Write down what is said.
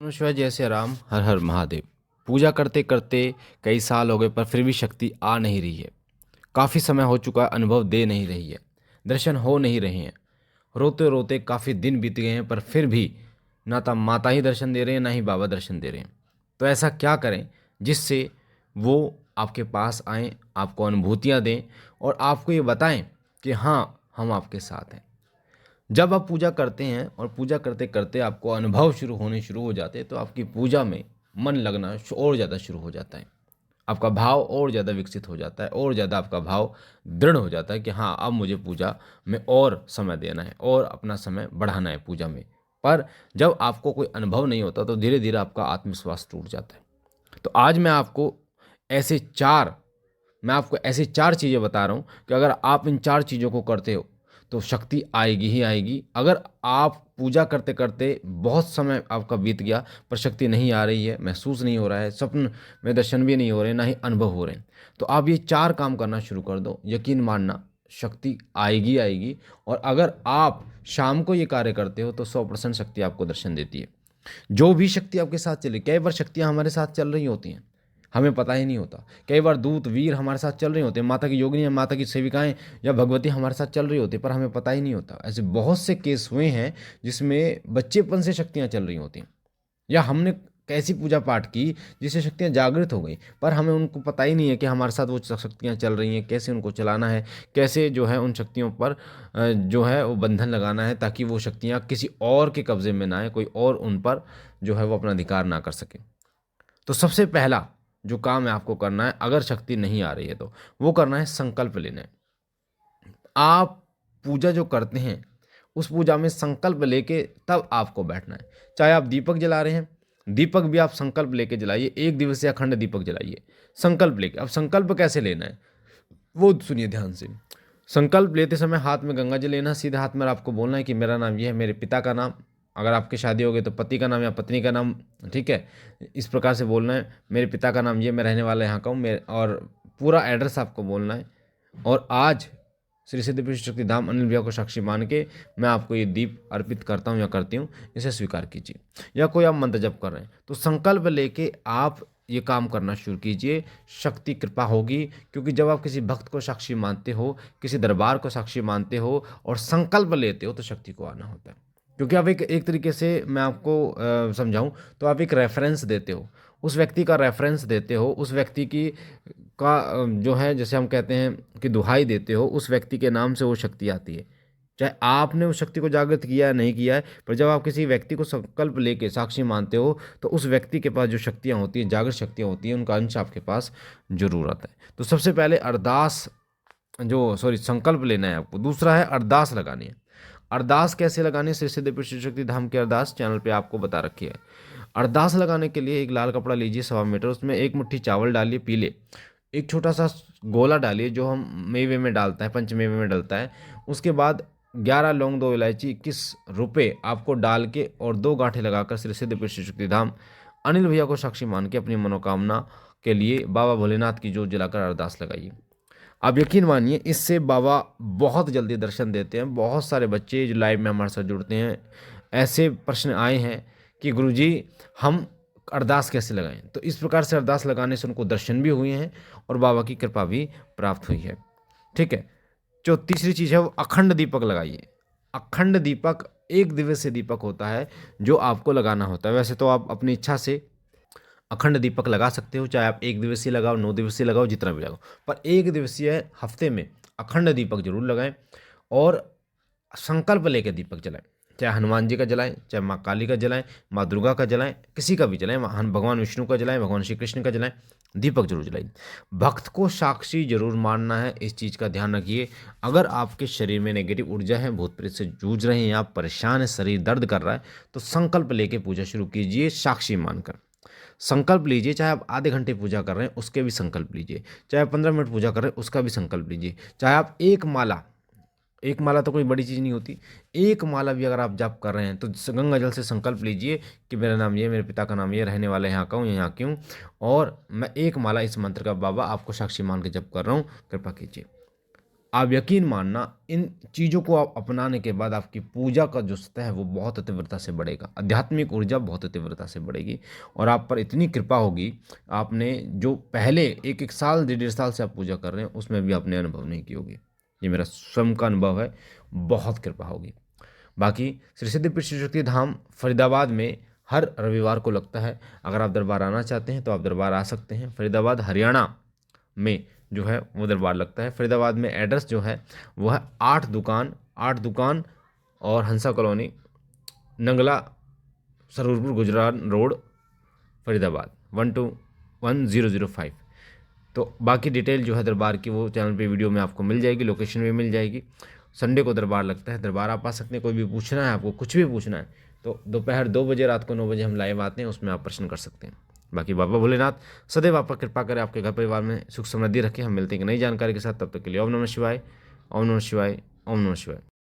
शिवाय जय श्री राम। हर हर महादेव। पूजा करते करते कई साल हो गए पर फिर भी शक्ति आ नहीं रही है। काफ़ी समय हो चुका है, अनुभव दे नहीं रही है, दर्शन हो नहीं रहे हैं। रोते रोते काफ़ी दिन बीत गए हैं पर फिर भी ना तो माता ही दर्शन दे रहे हैं ना ही बाबा दर्शन दे रहे हैं। तो ऐसा क्या करें जिससे वो आपके पास आएं, आपको अनुभूतियाँ दें और आपको ये बताएं कि हाँ, हम आपके साथ हैं। जब आप पूजा करते हैं और पूजा करते करते आपको अनुभव शुरू हो जाते हैं तो आपकी पूजा में मन लगना और ज़्यादा शुरू हो जाता है। आपका भाव और ज़्यादा विकसित हो जाता है और ज़्यादा आपका भाव दृढ़ हो जाता है कि हाँ, अब मुझे पूजा में और समय देना है और अपना समय बढ़ाना है पूजा में। पर जब आपको कोई अनुभव नहीं होता तो धीरे धीरे आपका आत्मविश्वास टूट जाता है। तो आज ऐसे चार मैं आपको ऐसी चार चीज़ें बता रहा हूँ कि अगर आप इन चार चीज़ों को करते हो तो शक्ति आएगी ही आएगी। अगर आप पूजा करते करते बहुत समय आपका बीत गया पर शक्ति नहीं आ रही है, महसूस नहीं हो रहा है, स्वप्न में दर्शन भी नहीं हो रहे, ना ही अनुभव हो रहे हैं, तो आप ये चार काम करना शुरू कर दो। यकीन मानना, शक्ति आएगी आएगी। और अगर आप शाम को ये कार्य करते हो तो 100% शक्ति आपको दर्शन देती है। जो भी शक्ति आपके साथ चले, कई बार शक्तियाँ हमारे साथ चल रही होती हैं, हमें पता ही नहीं होता। कई बार दूत वीर हमारे साथ चल रहे होते हैं, माता की योगिनी, माता की सेविकाएं या भगवती हमारे साथ चल रही होती है, पर हमें पता ही नहीं होता। ऐसे बहुत से केस हुए हैं जिसमें बच्चेपन से शक्तियां चल रही होती हैं, या हमने कैसी पूजा पाठ की जिससे शक्तियां जागृत हो गई, पर हमें उनको पता ही नहीं है कि हमारे साथ वो शक्तियां चल रही हैं, कैसे उनको चलाना है, कैसे जो है उन शक्तियों पर जो है वो बंधन लगाना है ताकि वो शक्तियां किसी और के कब्जे में ना आए, कोई और उन पर जो है वो अपना अधिकार ना कर सके। तो सबसे पहला जो काम है आपको करना है, अगर शक्ति नहीं आ रही है तो वो करना है, संकल्प लेना है। आप पूजा जो करते हैं उस पूजा में संकल्प लेके तब आपको बैठना है। चाहे आप दीपक जला रहे हैं, दीपक भी आप संकल्प लेके जलाइए, एक दिवसीय अखंड दीपक जलाइए संकल्प लेके। अब संकल्प कैसे लेना है वो सुनिए ध्यान से। संकल्प लेते समय हाथ में गंगा जल लेना, सीधे हाथ में आपको बोलना है कि मेरा नाम ये है, मेरे पिता का नाम, अगर आपकी शादी हो गई तो पति का नाम या पत्नी का नाम, ठीक है, इस प्रकार से बोलना है। मेरे पिता का नाम ये, मैं रहने वाला यहाँ का हूँ, मेरे और पूरा एड्रेस आपको बोलना है। और आज श्री सिद्धि शक्ति धाम अनिल भैया को साक्षी मान के मैं आपको ये दीप अर्पित करता हूँ या करती हूँ, इसे स्वीकार कीजिए। या कोई आप मंत्र जप कर रहे हैं तो संकल्प लेके आप ये काम करना शुरू कीजिए, शक्ति कृपा होगी। क्योंकि जब आप किसी भक्त को साक्षी मानते हो, किसी दरबार को साक्षी मानते हो और संकल्प लेते हो तो शक्ति को आना होता है। क्योंकि आप एक एक तरीके से मैं आपको समझाऊं तो आप एक रेफरेंस देते हो, उस व्यक्ति का रेफरेंस देते हो, उस व्यक्ति की का जो है जैसे हम कहते हैं कि दुहाई देते हो, उस व्यक्ति के नाम से वो शक्ति आती है। चाहे आपने उस शक्ति को जागृत किया है नहीं किया है, पर जब आप किसी व्यक्ति को संकल्प लेके साक्षी मानते हो तो उस व्यक्ति के पास जो शक्तियाँ होती हैं, जागृत शक्तियाँ होती हैं, उनका अंश आपके पास जरूर आता है। तो सबसे पहले संकल्प लेना है आपको। दूसरा है अरदास लगानी है। अरदास कैसे लगानी है, श्री सिद्धि पीठ शक्ति धाम की अरदास चैनल पे आपको बता रखी है। अरदास लगाने के लिए एक लाल कपड़ा लीजिए 1.25 मीटर, उसमें एक मुट्ठी चावल डालिए पीले, एक छोटा सा गोला डालिए जो हम मेवे में डालता है, पंचमेवे में डलता है। उसके बाद 11 लौंग, 2 इलायची, 21 रुपये आपको डाल के और 2 गांठें लगाकर श्री सिद्धि पीठ शक्ति धाम अनिल भैया को साक्षी मान के अपनी मनोकामना के लिए बाबा भोलेनाथ की जोत जलाकर अरदास लगाइए। आप यकीन मानिए इससे बाबा बहुत जल्दी दर्शन देते हैं। बहुत सारे बच्चे जो लाइव में हमारे साथ जुड़ते हैं, ऐसे प्रश्न आए हैं कि गुरुजी हम अरदास कैसे लगाएं, तो इस प्रकार से अरदास लगाने से उनको दर्शन भी हुए हैं और बाबा की कृपा भी प्राप्त हुई है। ठीक है। जो तीसरी चीज़ है वो अखंड दीपक लगाइए। अखंड दीपक एक दिवसीय दीपक होता है जो आपको लगाना होता है। वैसे तो आप अपनी इच्छा से अखंड दीपक लगा सकते हो, चाहे आप 1 दिवसीय लगाओ, 9 दिवसीय लगाओ, जितना भी लगाओ, पर 1 दिवसीय हफ्ते में अखंड दीपक जरूर लगाएं। और संकल्प लेकर दीपक जलाएं, चाहे हनुमान जी का जलाएं, चाहे माँ काली का जलाएं, माँ दुर्गा का जलाएं, किसी का भी जलाएं, भगवान विष्णु का जलाएं, भगवान श्री कृष्ण का जलाएं, दीपक जरूर जलाएं। भक्त को साक्षी जरूर मानना है, इस चीज़ का ध्यान रखिए। अगर आपके शरीर में नेगेटिव ऊर्जा है, भूत प्रेत से जूझ रहे हैं, आप परेशान है, शरीर दर्द कर रहा है, तो संकल्प लेके पूजा शुरू कीजिए साक्षी मानकर। संकल्प लीजिए, चाहे आप आधे घंटे पूजा कर रहे हैं उसके भी संकल्प लीजिए, चाहे आप 15 मिनट पूजा कर रहे हैं उसका भी संकल्प लीजिए, चाहे आप एक माला तो कोई बड़ी चीज़ नहीं होती, एक माला भी अगर आप जप कर रहे हैं तो गंगा जल से संकल्प लीजिए कि मेरा नाम ये, मेरे पिता का नाम ये, रहने वाला यहाँ का हूँ, यहाँ क्यों, और मैं एक माला इस मंत्र का बाबा आपको साक्षी मान के जप कर रहा हूँ, कृपा कीजिए। आप यकीन मानना, इन चीज़ों को आप अपनाने के बाद आपकी पूजा का जो सतह है वो बहुत तीव्रता से बढ़ेगा, आध्यात्मिक ऊर्जा बहुत तीव्रता से बढ़ेगी और आप पर इतनी कृपा होगी, आपने जो पहले एक एक साल 1.5 साल से आप पूजा कर रहे हैं उसमें भी आपने अनुभव नहीं की होगी। ये मेरा स्वयं का अनुभव है, बहुत कृपा होगी। बाकी श्री सिद्धपीठ श्री शक्ति धाम फरीदाबाद में हर रविवार को लगता है। अगर आप दरबार आना चाहते हैं तो आप दरबार आ सकते हैं। फरीदाबाद हरियाणा में जो है वो दरबार लगता है। फरीदाबाद में एड्रेस जो है वो है 8 दुकान और हंसा कॉलोनी, नंगला, सरूरपुर, गुजरात रोड, फरीदाबाद 121005। तो बाकी डिटेल जो है दरबार की वो चैनल पे वीडियो में आपको मिल जाएगी, लोकेशन भी मिल जाएगी। संडे को दरबार लगता है, दरबार आप आ सकते हैं। कोई भी पूछना है आपको, कुछ भी पूछना है तो दोपहर 2 बजे, रात को 9 बजे हम लाइव आते हैं, उसमें आप प्रश्न कर सकते हैं। बाकी बाबा भोलेनाथ सदैव आप पर कृपा करें, आपके घर परिवार में सुख समृद्धि रखें। हम मिलते हैं एक नई जानकारी के साथ, तब तक के लिए ओम नमः शिवाय, ओम नमः शिवाय, ओम नमः शिवाय।